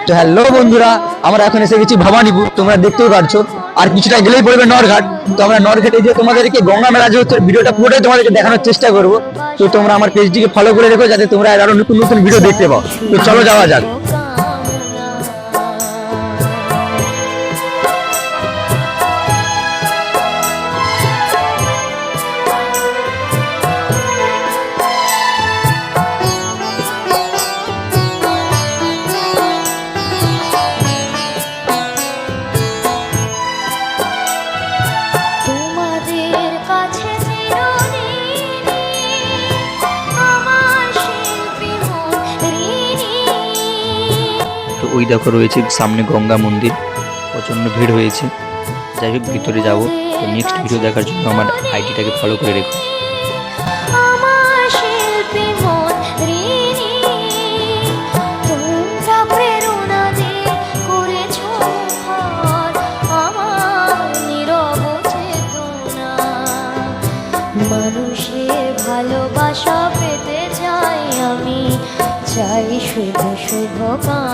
তো হ্যালো বন্ধুরা, আমরা এখন এসে গেছি ভবানীপুর, তোমরা দেখতেই পারছো। আর কিছুটা গেলেই পড়বে নরঘাট। তো আমরা নরঘাটে যে তোমাদেরকে গঙ্গা মেলা যে হচ্ছে ভিডিওটা পুরোটাই তোমাদেরকে দেখানোর চেষ্টা করবো। তো তোমরা আমার পেজটিকে ফলো করে রেখো যাতে তোমরা আরো নতুন নতুন ভিডিও দেখতে পাও। তো চলো যাওয়া যাক। তো ওই দেখো রয়েছে সামনে গঙ্গা মন্দির, প্রচন্ড ভিড় হয়েছে। যাই হোক ভিতরে যাবো। তো নেক্সট ভিডিও দেখার জন্য আমার আইডিটাকে ফলো করে রেখো। মানুষের ভালোবাসা পেতে চাই আমি, চাই শুধু শুভ কামনা।